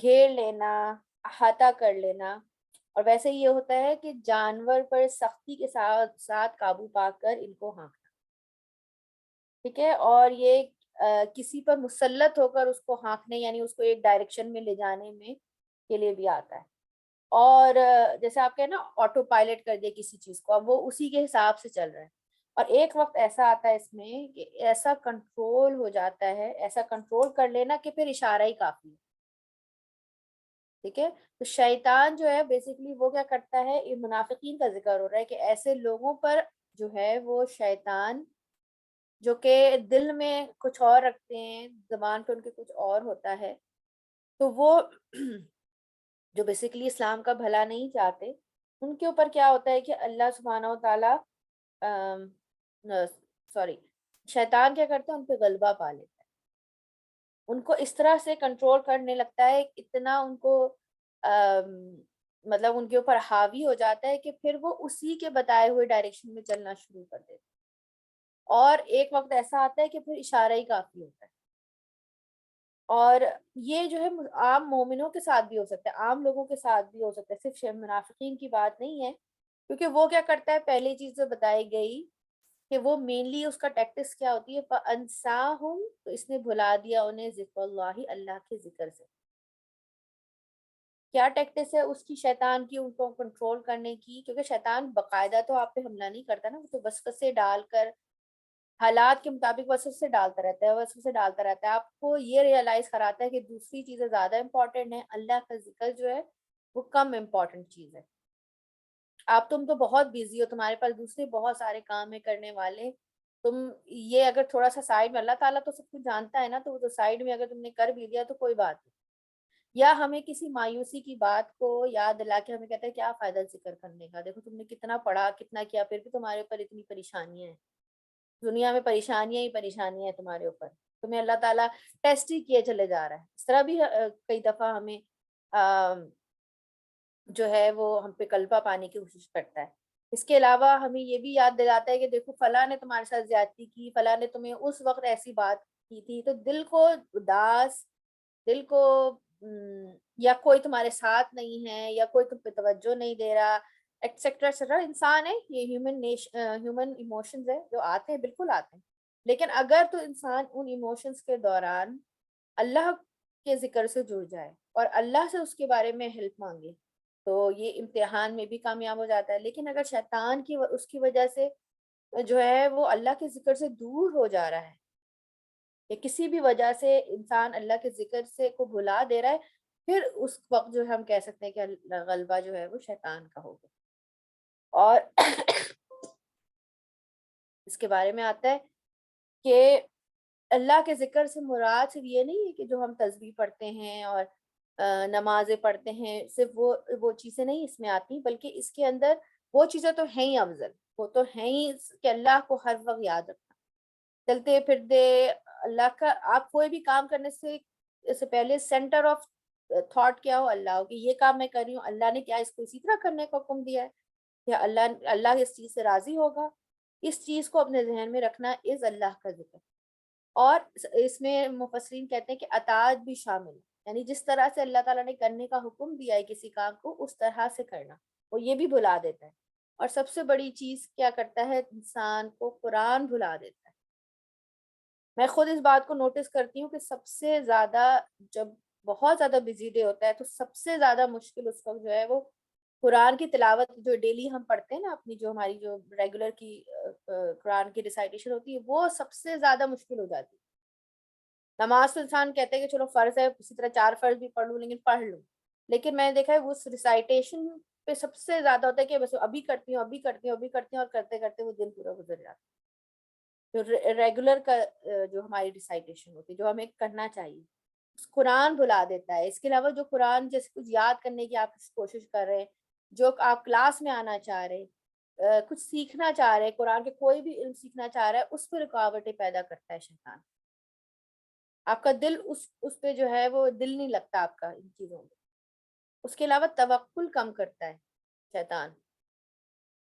گھیر لینا، احاطہ کر لینا، اور ویسے یہ ہوتا ہے کہ جانور پر سختی کے ساتھ ساتھ قابو پا کر ان کو ہانکنا، ٹھیک ہے، اور یہ کسی پر مسلط ہو کر اس کو ہانکنے یعنی اس کو ایک ڈائریکشن میں لے جانے میں کے لیے بھی آتا ہے، اور جیسے آپ کہیں نا آٹو پائلٹ کر دیا کسی چیز کو، اب وہ اسی کے حساب سے چل رہا ہے، اور ایک وقت ایسا آتا ہے اس میں کہ ایسا کنٹرول ہو جاتا ہے، ایسا کنٹرول کر لینا کہ پھر اشارہ ہی کافی ہے، ٹھیک ہے۔ تو شیطان جو ہے بیسیکلی وہ کیا کرتا ہے، یہ منافقین کا ذکر ہو رہا ہے کہ ایسے لوگوں پر جو ہے وہ شیطان جو کہ دل میں کچھ اور رکھتے ہیں، زبان پہ ان کے کچھ اور ہوتا ہے، تو وہ جو بیسیکلی اسلام کا بھلا نہیں چاہتے، ان کے اوپر کیا ہوتا ہے کہ اللہ سبحانہ و تعالیٰ سوری شیطان کیا کرتا ہے، ان پہ غلبہ پا لیتا ہے، ان کو اس طرح سے کنٹرول کرنے لگتا ہے، اتنا ان کو آم، مطلب ان کے اوپر حاوی ہو جاتا ہے کہ پھر وہ اسی کے بتائے ہوئے ڈائریکشن میں چلنا شروع کر دیتے ہیں، اور ایک وقت ایسا آتا ہے کہ پھر اشارہ ہی کافی ہوتا ہے، اور یہ جو ہے عام مومنوں کے ساتھ بھی ہو سکتا ہے، عام لوگوں کے ساتھ بھی ہو سکتا ہے، صرف منافقین کی بات نہیں ہے، کیونکہ وہ کیا کرتا ہے، پہلی چیز جو بتائی گئی کہ وہ مینلی اس کا ٹیکٹس کیا ہوتی ہے، فَأَنْسَاهُمْ، تو اس نے بھلا دیا انہیں ذکر اللہ، اللہ کے ذکر سے، کیا ٹیکٹس ہے اس کی، شیطان کی ان کو کنٹرول کرنے کی، کیونکہ شیطان باقاعدہ تو آپ پہ حملہ نہیں کرتا نا، وہ تو وسوسے ڈال کر حالات کے مطابق وسوسے ڈالتا رہتا ہے، وسوسے ڈالتا رہتا ہے، آپ کو یہ ریئلائز کراتا ہے کہ دوسری چیزیں زیادہ امپورٹنٹ ہیں، اللہ کا ذکر جو ہے وہ کم امپورٹنٹ چیز ہے، تم تو بہت بیزی ہو، تمہارے پاس دوسرے بہت سارے کام ہے کرنے والے، تم یہ اگر تھوڑا سا سائڈ میں، اللہ تعالیٰ تو سب کچھ جانتا ہے نا، تو وہ تو سائڈ میں اگر تم نے کر بھی دیا تو کوئی بات نہیں، یا ہمیں کسی مایوسی کی بات کو یاد دلا کے ہمیں کہتا ہے کیا فائدہ ذکر کرنے کا، دیکھو تم نے کتنا پڑھا کتنا کیا، پھر بھی تمہارے اوپر اتنی پریشانیاں ہیں، دنیا میں پریشانیاں ہی پریشانیاں ہیں تمہارے اوپر، تمہیں اللہ تعالیٰ ٹیسٹ ہی کیے چلے جا رہا ہے، اس طرح بھی کئی دفعہ ہمیں جو ہے وہ ہم پہ غلبہ پانے کی کوشش کرتا ہے، اس کے علاوہ ہمیں یہ بھی یاد دلاتا ہے کہ دیکھو فلاں نے تمہارے ساتھ زیادتی کی، فلاں نے تمہیں اس وقت ایسی بات کی تھی، تو دل کو اداس، دل کو یا کوئی تمہارے ساتھ نہیں ہے، یا کوئی تم پہ توجہ نہیں دے رہا، ایٹسٹرا ایٹسٹرا، انسان ہے یہ، ہیومن ایموشنز ہے جو آتے ہیں، بالکل آتے ہیں، لیکن اگر تو انسان ان ایموشنز کے دوران اللہ کے ذکر سے جڑ جائے اور اللہ سے اس کے بارے میں ہیلپ مانگے تو یہ امتحان میں بھی کامیاب ہو جاتا ہے، لیکن اگر شیطان کی اس کی وجہ سے جو ہے وہ اللہ کے ذکر سے دور ہو جا رہا ہے، یا کسی بھی وجہ سے انسان اللہ کے ذکر سے کو بھلا دے رہا ہے، پھر اس وقت جو ہم کہہ سکتے ہیں کہ غلبہ جو ہے وہ شیطان کا ہوگا، اور اس کے بارے میں آتا ہے کہ اللہ کے ذکر سے مراد صرف یہ نہیں ہے کہ جو ہم تسبیح پڑھتے ہیں اور نمازیں پڑھتے ہیں، صرف وہ چیزیں نہیں اس میں آتی، بلکہ اس کے اندر وہ چیزیں تو ہیں ہی افضل، وہ تو ہیں ہی کہ اللہ کو ہر وقت یاد رکھنا، چلتے پھرتے اللہ کا، آپ کوئی بھی کام کرنے سے پہلے سینٹر آف تھاٹ کیا ہو، اللہ ہو، کہ یہ کام میں کر رہی ہوں، اللہ نے کیا اس کو اسی طرح کرنے کا حکم دیا ہے، یا اللہ اس چیز سے راضی ہوگا، اس چیز کو اپنے ذہن میں رکھنا از اللہ کا ذکر، اور اس میں مفسرین کہتے ہیں کہ اطاعت بھی شامل ہے، یعنی جس طرح سے اللہ تعالیٰ نے کرنے کا حکم دیا ہے کسی کام کو اس طرح سے کرنا، وہ یہ بھی بھلا دیتا ہے، اور سب سے بڑی چیز کیا کرتا ہے، انسان کو قرآن بھلا دیتا ہے، میں خود اس بات کو نوٹس کرتی ہوں کہ سب سے زیادہ جب بہت زیادہ بزی ڈے ہوتا ہے تو سب سے زیادہ مشکل اس وقت جو ہے وہ قرآن کی تلاوت جو ڈیلی ہم پڑھتے ہیں نا، اپنی جو ہماری جو ریگولر کی قرآن کی ریسائٹیشن ہوتی ہے، وہ سب سے زیادہ مشکل ہو جاتی ہے، نماز تو انسان کہتے ہیں کہ چلو فرض ہے، اسی طرح 4 فرض بھی پڑھ لوں، لیکن پڑھ لوں، لیکن میں نے دیکھا ہے وہ ریسائٹیشن پہ سب سے زیادہ ہوتا ہے کہ بس ابھی کرتی ہوں ابھی کرتی ہوں ابھی کرتی ہوں، اور کرتے کرتے وہ دن پورا گزر جاتا ہے، جو ریگولر کا جو ہماری ریسائٹیشن ہوتی ہے جو ہمیں کرنا چاہیے، قرآن بھلا دیتا ہے، اس کے علاوہ جو قرآن جیسے کچھ یاد کرنے کی آپ کوشش کر رہے ہیں، جو آپ کلاس میں آنا چاہ رہے ہیں، کچھ سیکھنا چاہ رہے ہیں، قرآن کے کوئی بھی علم سیکھنا چاہ رہا ہے، اس پہ رکاوٹیں پیدا کرتا ہے شیطان، آپ کا دل اس پہ جو ہے وہ دل نہیں لگتا آپ کا ان چیزوں میں، اس کے علاوہ توکل کم کرتا ہے شیطان،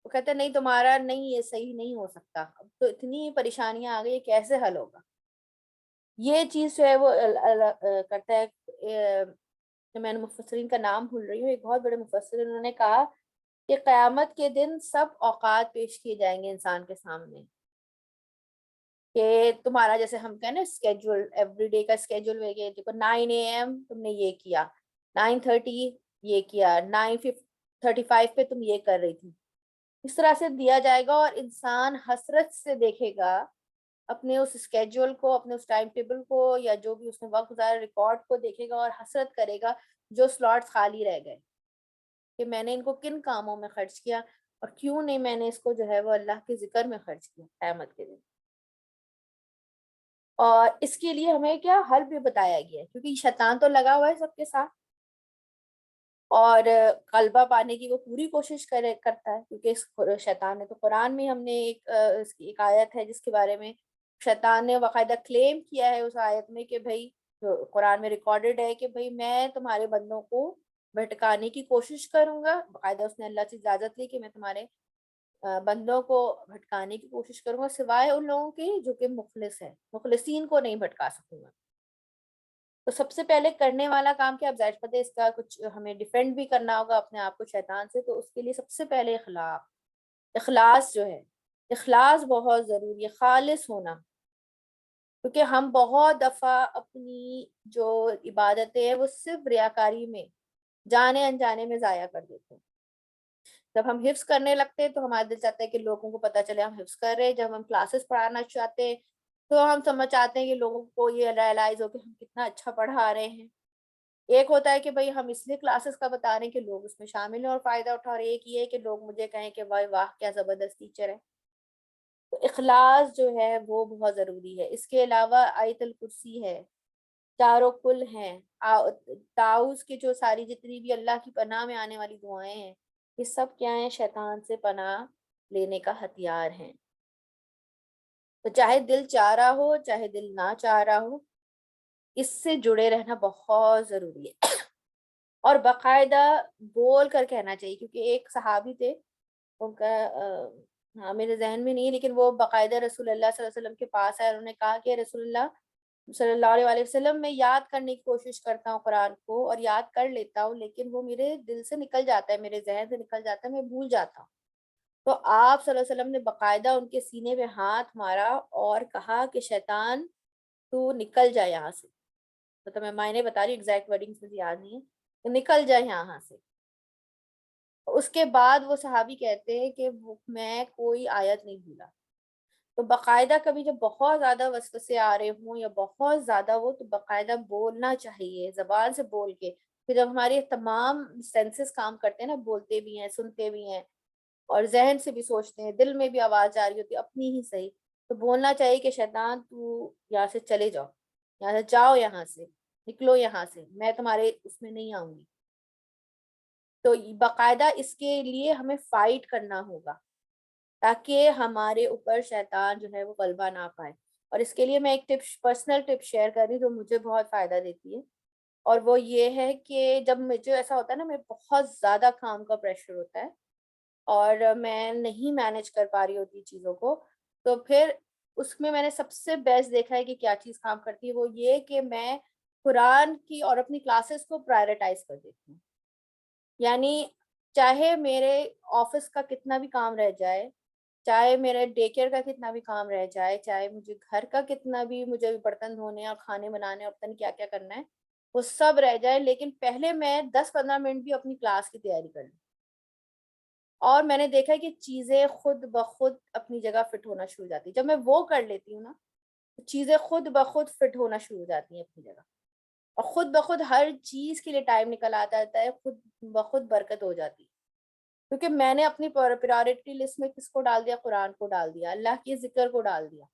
وہ کہتا ہے نہیں تمہارا نہیں، یہ صحیح نہیں ہو سکتا، اب تو اتنی پریشانیاں آ گئی یہ کیسے حل ہوگا، یہ چیز جو ہے وہ کرتا ہے، میں نے مفسرین کا نام بھول رہی ہوں، ایک بہت بڑے مفسر، انہوں نے کہا کہ قیامت کے دن سب اوقات پیش کیے جائیں گے انسان کے سامنے، کہ تمہارا جیسے ہم کہیں نا اسکیجول، ایوری ڈے کا اسکیجول ہو گیا، دیکھو 9 AM تم نے یہ کیا، 9:30 یہ کیا، 9:35 پہ تم یہ کر رہی تھی، اس طرح سے دیا جائے گا، اور انسان حسرت سے دیکھے گا اپنے اس اسکیجول کو، اپنے اس ٹائم ٹیبل کو، یا جو بھی اس نے وقت گزارا ریکارڈ کو دیکھے گا، اور حسرت کرے گا جو سلاٹس خالی رہ گئے کہ میں نے ان کو کن کاموں میں خرچ کیا، اور کیوں نہیں میں نے اس کو جو ہے وہ اللہ کے ذکر میں خرچ کیا قیامت کے دن۔ اور اس کے لیے ہمیں کیا حل بھی بتایا گیا ہے، کیونکہ شیطان تو لگا ہوا ہے سب کے ساتھ، اور غلبہ پانے کی وہ پوری کوشش کرتا ہے، کیونکہ شیطان نے تو قرآن میں ہم نے اس کی ایک آیت ہے جس کے بارے میں شیطان نے باقاعدہ کلیم کیا ہے اس آیت میں کہ بھائی، جو قرآن میں ریکارڈڈ ہے کہ بھائی میں تمہارے بندوں کو بھٹکانے کی کوشش کروں گا، باقاعدہ اس نے اللہ سے اجازت لی کہ میں تمہارے بندوں کو بھٹکانے کی کوشش کروں گا، سوائے ان لوگوں کے جو کہ مخلص ہے، مخلصین کو نہیں بھٹکا سکوں گا۔ تو سب سے پہلے کرنے والا کام کیا، اب ظاہر پتہ ہے اس کا کچھ ہمیں ڈیفینڈ بھی کرنا ہوگا اپنے آپ کو شیطان سے، تو اس کے لیے سب سے پہلے اخلاص جو ہے، اخلاص بہت ضروری ہے، خالص ہونا، کیونکہ ہم بہت دفعہ اپنی جو عبادتیں ہیں وہ صرف ریاکاری میں، جانے انجانے میں ضائع کر دیتے ہیں۔ جب ہم حفظ کرنے لگتے ہیں تو ہمارا دل چاہتا ہے کہ لوگوں کو پتہ چلے ہم حفظ کر رہے ہیں، جب ہم کلاسز پڑھانا چاہتے ہیں تو ہم سمجھ چاہتے ہیں کہ لوگوں کو یہ ریئلائز ہو کہ ہم کتنا اچھا پڑھا رہے ہیں۔ ایک ہوتا ہے کہ بھئی ہم اس لیے کلاسز کا بتا رہے ہیں کہ لوگ اس میں شامل ہیں اور فائدہ اٹھا، اور ایک یہ ہے کہ لوگ مجھے کہیں کہ واہ واہ کیا زبردست ٹیچر ہے۔ تو اخلاص جو ہے وہ بہت ضروری ہے۔ اس کے علاوہ آیت الکرسی ہے، چاروں کل ہیں، تعوذ کی جو ساری جتنی بھی اللہ کی پناہ میں آنے والی دعائیں ہیں، یہ سب کیا ہیں، شیطان سے پناہ لینے کا ہتھیار ہیں۔ تو چاہے دل چاہ رہا ہو چاہے دل نہ چاہ رہا ہو، اس سے جڑے رہنا بہت ضروری ہے، اور باقاعدہ بول کر کہنا چاہیے، کیونکہ ایک صحابی تھے، ان کا ہاں میرے ذہن میں نہیں ہے، لیکن وہ باقاعدہ رسول اللہ صلی اللہ علیہ وسلم کے پاس آئے، انہوں نے کہا کہ رسول اللہ صلی اللہ علیہ وسلم، میں یاد کرنے کی کوشش کرتا ہوں قرآن کو اور یاد کر لیتا ہوں، لیکن وہ میرے دل سے نکل جاتا ہے، میرے ذہن سے نکل جاتا ہے، میں بھول جاتا ہوں۔ تو آپ صلی اللہ علیہ وسلم نے باقاعدہ ان کے سینے پہ ہاتھ مارا اور کہا کہ شیطان تو نکل جائے یہاں سے، تو میں معنی بتا رہی ہوں، ایگزیکٹ ورڈنگز مجھے یاد نہیں ہے، تو نکل جائے یہاں سے۔ اس کے بعد وہ صحابی کہتے ہیں کہ میں کوئی آیت نہیں بھولا۔ تو باقاعدہ کبھی جب بہت زیادہ وسوسے آ رہے ہوں یا بہت زیادہ وہ، تو باقاعدہ بولنا چاہیے، زبان سے بول کے، پھر جب ہمارے تمام سینسز کام کرتے ہیں نا، بولتے بھی ہیں، سنتے بھی ہیں، اور ذہن سے بھی سوچتے ہیں، دل میں بھی آواز جا رہی ہوتی ہے اپنی ہی صحیح، تو بولنا چاہیے کہ شیطان تو یہاں سے چلے جاؤ، یہاں سے جاؤ، یہاں سے نکلو، یہاں سے میں تمہارے اس میں نہیں آؤں گی۔ تو باقاعدہ اس کے لیے ہمیں فائٹ کرنا ہوگا تاکہ ہمارے اوپر شیطان جو ہے وہ غلبہ نہ پائے۔ اور اس کے لیے میں ایک پرسنل ٹپ شیئر کر رہی ہوں جو مجھے بہت فائدہ دیتی ہے، اور وہ یہ ہے کہ جب مجھے ایسا ہوتا ہے نا، میں بہت زیادہ کام کا پریشر ہوتا ہے اور میں نہیں مینج کر پا رہی ہوتی چیزوں کو، تو پھر اس میں نے سب سے بیسٹ دیکھا ہے کہ کیا چیز کام کرتی ہے، وہ یہ کہ میں قرآن کی اور اپنی کلاسز کو پرائرٹائز کر دیتی ہوں۔ یعنی چاہے میرے آفس کا کتنا بھی کام رہ جائے، چاہے میرے ڈے کیئر کا کتنا بھی کام رہ جائے، چاہے مجھے گھر کا کتنا بھی، مجھے برتن دھونے اور کھانے بنانے اور پتہ نہیں کیا کیا کرنا ہے، وہ سب رہ جائے، لیکن پہلے میں 10-15 منٹ بھی اپنی کلاس کی تیاری کر لوں، اور میں نے دیکھا ہے کہ چیزیں خود بخود اپنی جگہ فٹ ہونا شروع ہو جاتی ہیں۔ جب میں وہ کر لیتی ہوں نا، تو چیزیں خود بخود فٹ ہونا شروع ہو جاتی ہیں اپنی جگہ، اور خود بخود ہر چیز کے لیے ٹائم نکل آتا ہے، خود بخود برکت ہو جاتی ہے، کیونکہ میں نے اپنی پرائورٹی لسٹ میں کس کو ڈال دیا، قرآن کو ڈال دیا، اللہ کے ذکر کو ڈال دیا،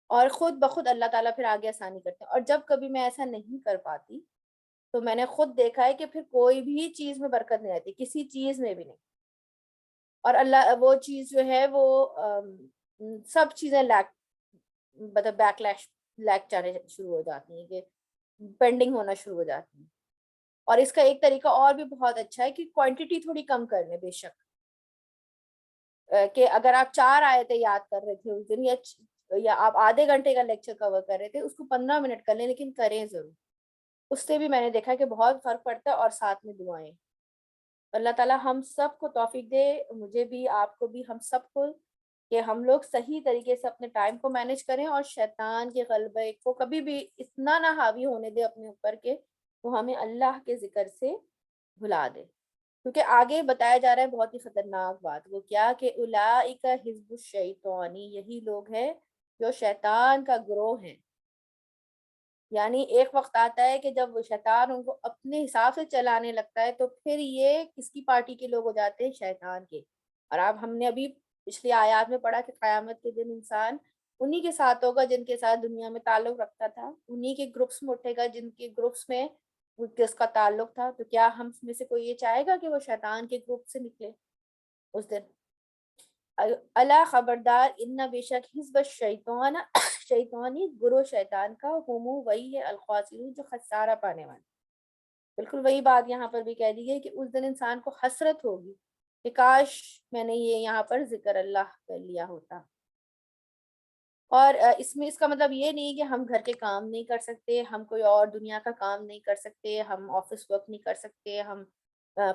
اور خود بخود اللہ تعالیٰ پھر آگے آسانی کرتے ہیں۔ اور جب کبھی میں ایسا نہیں کر پاتی تو میں نے خود دیکھا ہے کہ پھر کوئی بھی چیز میں برکت نہیں آتی، کسی چیز میں بھی نہیں، اور اللہ وہ چیز جو ہے وہ سب چیزیں مطلب لیک جانے شروع ہو جاتی ہیں، کہ پینڈنگ ہونا شروع ہو جاتی ہیں۔ اور اس کا ایک طریقہ اور بھی بہت اچھا ہے کہ کوانٹٹی تھوڑی کم کر لیں، بے شک کہ اگر آپ 4 آیتیں یاد کر رہے تھے اس دن، یا آپ آدھے گھنٹے کا لیکچر کور کر رہے تھے، اس کو 15 منٹ کر لیں، لیکن کریں ضرور، اس سے بھی میں نے دیکھا کہ بہت فرق پڑتا ہے، اور ساتھ میں دعائیں۔ اللہ تعالیٰ ہم سب کو توفیق دے، مجھے بھی، آپ کو بھی، ہم سب کو، کہ ہم لوگ صحیح طریقے سے اپنے ٹائم کو مینیج کریں، اور شیطان کے غلبے کو کبھی بھی اتنا نہ حاوی ہونے دے اپنے اوپر کہ وہ ہمیں اللہ کے ذکر سے بھلا دے۔ کیونکہ آگے بتایا جا رہا ہے بہت ہی خطرناک بات، وہ کیا کہ اولئک حزب الشیطان، یہی لوگ ہیں جو شیطان کا گروہ ہیں۔ یعنی ایک وقت آتا ہے کہ جب وہ شیطان ان کو اپنے حساب سے چلانے لگتا ہے تو پھر یہ کس کی پارٹی کے لوگ ہو جاتے ہیں؟ شیطان کے۔ اور اب ہم نے ابھی پچھلی آیات میں پڑھا کہ قیامت کے دن انسان انہی کے ساتھ ہوگا جن کے ساتھ دنیا میں تعلق رکھتا تھا، انہی کے گروپس میں اٹھے گا جن کے گروپس میں کس کا تعلق تھا۔ تو کیا ہم میں سے کوئی یہ چاہے گا کہ وہ شیطان کے گروپ سے نکلے اس دن؟ اللہ خبردار، ان بے شک حزب الشیطان، شیطانی گروہ شیطان کا، ہمو وہی ہے الخاسرون، جو خسارہ پانے والے۔ بالکل وہی بات یہاں پر بھی کہہ دی ہے کہ اس دن انسان کو حسرت ہوگی کہ کاش میں نے یہ یہاں پر ذکر اللہ کر لیا ہوتا۔ اور اس میں اس کا مطلب یہ نہیں کہ ہم گھر کے کام نہیں کر سکتے، ہم کوئی اور دنیا کا کام نہیں کر سکتے، ہم آفس ورک نہیں کر سکتے، ہم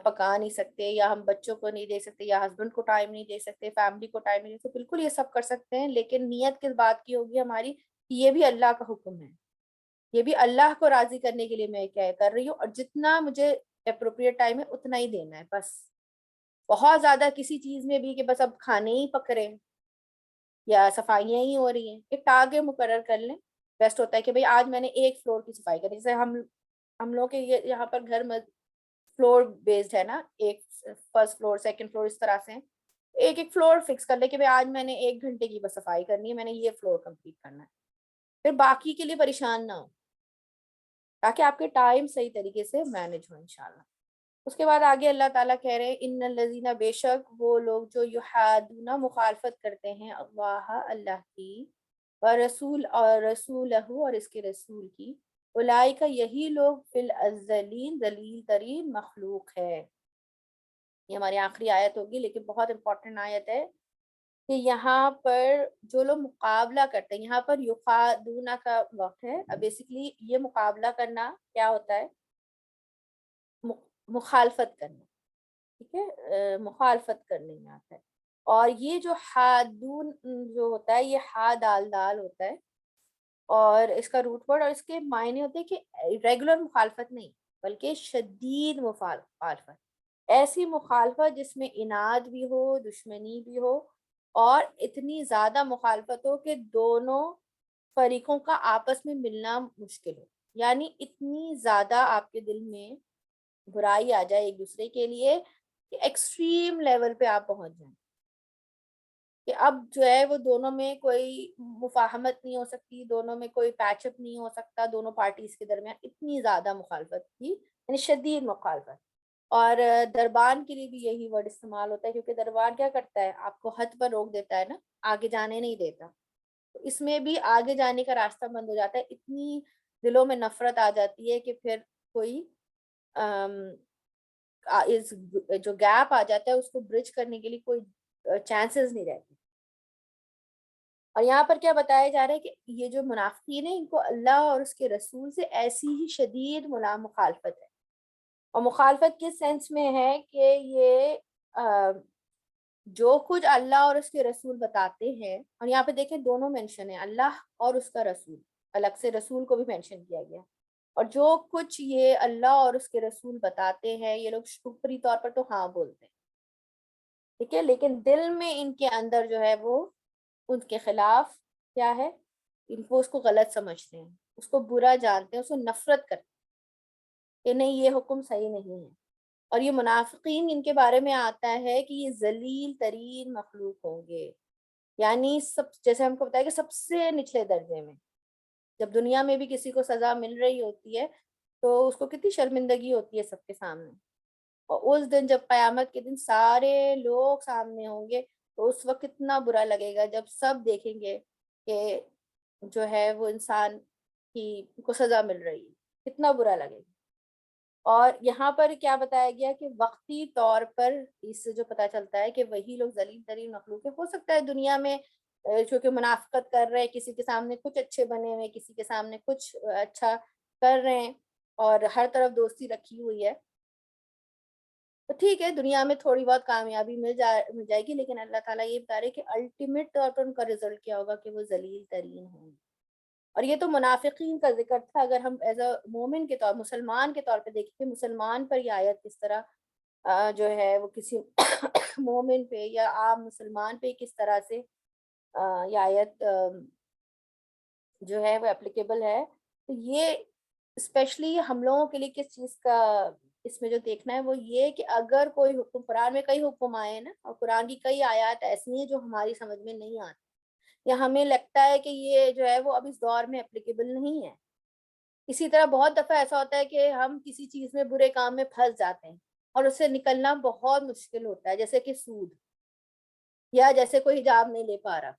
پکا نہیں سکتے، یا ہم بچوں کو نہیں دے سکتے، یا ہسبینڈ کو ٹائم نہیں دے سکتے، فیملی کو ٹائم نہیں دے سکتے۔ بالکل یہ سب کر سکتے ہیں، لیکن نیت کس بات کی ہوگی ہماری کہ یہ بھی اللہ کا حکم ہے، یہ بھی اللہ کو راضی کرنے کے لیے میں کیا کر رہی ہوں، اور جتنا مجھے اپروپریٹ ٹائم ہے اتنا ہی دینا ہے بس۔ بہت زیادہ کسی چیز میں بھی کہ بس اب کھانے ہی پک رہے ہیں یا صفائیاں ہی ہو رہی ہیں، ایک ٹارگیٹ مقرر کر لیں۔ بیسٹ ہوتا ہے کہ بھئی آج میں نے ایک فلور کی صفائی کرنی، جیسے ہم لوگ کے یہاں پر گھر فلور بیسڈ ہے نا، ایک فرسٹ فلور سیکنڈ فلور اس طرح سے ہیں، ایک ایک فلور فکس کر لے کہ بھئی آج میں نے 1 گھنٹے کی بس صفائی کرنی ہے، میں نے یہ فلور کمپلیٹ کرنا ہے، پھر باقی کے لیے پریشان نہ ہو، تاکہ آپ کے ٹائم صحیح طریقے سے مینج ہو انشاءاللہ۔ اس کے بعد آگے اللہ تعالیٰ کہہ رہے ہیں ان الذین، بے شک وہ لوگ جو یحادون، مخالفت کرتے ہیں، اللہ کی، ورسول اور رسولہ، اور اس کے رسول کی، اولئک، یہی لوگ، فی الازلین، ذلیل ترین مخلوق ہے۔ یہ ہماری آخری آیت ہوگی، لیکن بہت امپورٹنٹ آیت ہے کہ یہاں پر جو لوگ مقابلہ کرتے ہیں، یہاں پر یخادون کا وقت ہے، بیسیکلی یہ مقابلہ کرنا کیا ہوتا ہے؟ مخالفت کرنا، ٹھیک ہے، مخالفت کرنے میں آتا ہے۔ اور یہ جو حادون جو ہوتا ہے، یہ ہا دال دال ہوتا ہے، اور اس کا روٹ ورڈ، اور اس کے معنی ہوتے ہیں کہ ریگولر مخالفت نہیں، بلکہ شدید مخالفت، ایسی مخالفت جس میں عناد بھی ہو، دشمنی بھی ہو، اور اتنی زیادہ مخالفت ہو کہ دونوں فریقوں کا آپس میں ملنا مشکل ہو، یعنی اتنی زیادہ آپ کے دل میں برائی آ جائے ایک دوسرے کے لیے کہ ایکسٹریم لیول پہ آپ پہنچ جائیں، کہ اب جو ہے وہ دونوں میں کوئی مفاہمت نہیں ہو سکتی، دونوں میں کوئی پیچ اپ نہیں ہو سکتا، دونوں پارٹیز کے درمیان اتنی زیادہ مخالفت کی، یعنی شدید مخالفت۔ اور دربان کے لیے بھی یہی ورڈ استعمال ہوتا ہے، کیونکہ دربان کیا کرتا ہے؟ آپ کو حد پر روک دیتا ہے نا، آگے جانے نہیں دیتا، تو اس میں بھی آگے جانے کا راستہ بند ہو جاتا ہے، اتنی دلوں میں نفرت آ جاتی ہے کہ پھر کوئی جو گیپ آ جاتا ہے اس کو برج کرنے کے لیے کوئی چانسز نہیں رہتے۔ اور یہاں پر کیا بتایا جا رہا ہے کہ یہ جو منافقین ہیں، ان کو اللہ اور اس کے رسول سے ایسی ہی شدید مخالفت ہے، اور مخالفت کس سینس میں ہے کہ یہ جو کچھ اللہ اور اس کے رسول بتاتے ہیں، اور یہاں پہ دیکھیں دونوں مینشن ہیں، اللہ اور اس کا رسول، الگ سے رسول کو بھی مینشن کیا گیا، اور جو کچھ یہ اللہ اور اس کے رسول بتاتے ہیں یہ لوگ اوپری طور پر تو ہاں بولتے ہیں، ٹھیک ہے، لیکن دل میں ان کے اندر جو ہے وہ ان کے خلاف کیا ہے؟ ان کو اس کو غلط سمجھتے ہیں، اس کو برا جانتے ہیں، اس کو نفرت کرتے ہیں کہ نہیں یہ حکم صحیح نہیں ہے۔ اور یہ منافقین ان کے بارے میں آتا ہے کہ یہ ذلیل ترین مخلوق ہوں گے، یعنی سب، جیسے ہم کو بتایا کہ سب سے نچلے درجے میں، جب دنیا میں بھی کسی کو سزا مل رہی ہوتی ہے تو اس کو کتنی شرمندگی ہوتی ہے سب کے سامنے، اور اس دن جب قیامت کے دن سارے لوگ سامنے ہوں گے تو اس وقت کتنا برا لگے گا جب سب دیکھیں گے کہ جو ہے وہ انسان کی کو سزا مل رہی ہے، کتنا برا لگے گا۔ اور یہاں پر کیا بتایا گیا کہ وقتی طور پر اس سے جو پتہ چلتا ہے کہ وہی لوگ ذلیل ترین مخلوق ہے، ہو سکتا ہے دنیا میں چونکہ منافقت کر رہے ہیں، کسی کے سامنے کچھ اچھے بنے ہوئے، کسی کے سامنے کچھ اچھا کر رہے ہیں، اور ہر طرف دوستی رکھی ہوئی ہے، تو ٹھیک ہے دنیا میں تھوڑی بہت کامیابی مل جائے گی، لیکن اللہ تعالیٰ یہ بتا رہے کہ الٹیمیٹ طور پر ان کا رزلٹ کیا ہوگا کہ وہ ذلیل ترین ہوں گے۔ اور یہ تو منافقین کا ذکر تھا، اگر ہم ایز اے مومن کے طور، مسلمان کے طور پہ دیکھیں کہ مسلمان پر یہ آیت کس طرح جو ہے وہ کسی مومن پہ یا عام مسلمان پہ کس طرح سے یہ آیت جو ہے وہ اپلیکیبل ہے، تو یہ اسپیشلی ہم لوگوں کے لیے کس چیز کا اس میں جو دیکھنا ہے وہ یہ کہ اگر کوئی حکم، قرآن میں کئی حکم آئے ہیں نا، اور قرآن کی کئی آیات ایسی ہیں جو ہماری سمجھ میں نہیں آتی یا ہمیں لگتا ہے کہ یہ جو ہے وہ اب اس دور میں اپلیکیبل نہیں ہے۔ اسی طرح بہت دفعہ ایسا ہوتا ہے کہ ہم کسی چیز میں برے کام میں پھنس جاتے ہیں اور اس سے نکلنا بہت مشکل ہوتا ہے، جیسے کہ سود، یا جیسے کوئی حجاب نہیں لے پا رہا۔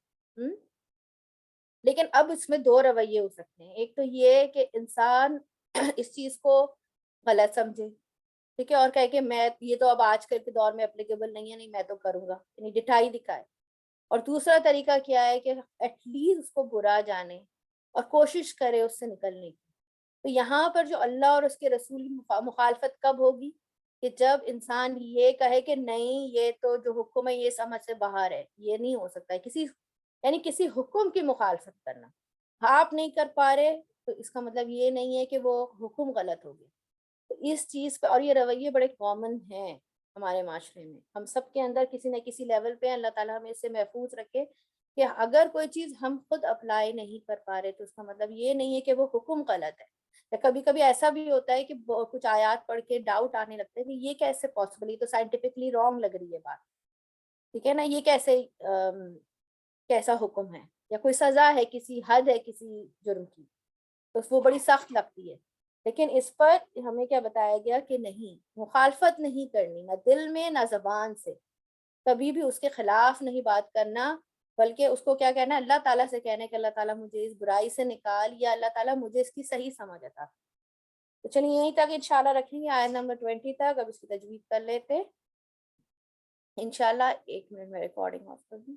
لیکن اب اس میں دو رویے ہو سکتے ہیں، ایک تو یہ کہ انسان اس چیز کو غلط سمجھے، ٹھیک ہے، اور کہے کہ میں یہ تو اب آج کل کے دور میں اپلیکیبل نہیں ہے، نہیں میں تو کروں گا، یعنی ڈٹائی دکھائے۔ اور دوسرا طریقہ کیا ہے کہ ایٹ لیسٹ اس کو برا جانے اور کوشش کرے اس سے نکلنے کی۔ تو یہاں پر جو اللہ اور اس کے رسول کی مخالفت کب ہوگی؟ کہ جب انسان یہ کہے کہ نہیں یہ تو جو حکم ہے یہ سمجھ سے باہر ہے، یہ نہیں ہو سکتا ہے، یعنی کسی حکم کی مخالفت کرنا۔ آپ نہیں کر پا رہے تو اس کا مطلب یہ نہیں ہے کہ وہ حکم غلط ہو گیا۔ تو اس چیز پہ، اور یہ رویے بڑے کامن ہیں ہمارے معاشرے میں، ہم سب کے اندر کسی نہ کسی لیول پہ، اللہ تعالیٰ ہمیں اس سے محفوظ رکھے کہ اگر کوئی چیز ہم خود اپلائی نہیں کر پا رہے تو اس کا مطلب یہ نہیں ہے کہ وہ حکم غلط ہے۔ یا کبھی کبھی ایسا بھی ہوتا ہے کہ کچھ آیات پڑھ کے ڈاؤٹ آنے لگتا ہے کہ یہ کیسے پاسبل، یہ تو سائنٹیفکلی رانگ لگ رہی ہے بات، ٹھیک ہے نا، یہ کیسے کیسا حکم ہے، یا کوئی سزا ہے، کسی حد ہے کسی جرم کی، تو وہ بڑی سخت لگتی ہے۔ لیکن اس پر ہمیں کیا بتایا گیا کہ نہیں، مخالفت نہیں کرنی، نہ دل میں نہ زبان سے، کبھی بھی اس کے خلاف نہیں بات کرنا، بلکہ اس کو کیا کہنا ہے، اللہ تعالیٰ سے کہنا ہے کہ اللہ تعالیٰ مجھے اس برائی سے نکال، یا اللہ تعالیٰ مجھے اس کی صحیح سمجھ عطا۔ تو چلیے یہیں تک انشاءاللہ رکھیں گے، آیت نمبر 20 تک، اب اس کی تجوید کر لیتے انشاءاللہ۔ 1 منٹ میں ریکارڈنگ آف کر دوں۔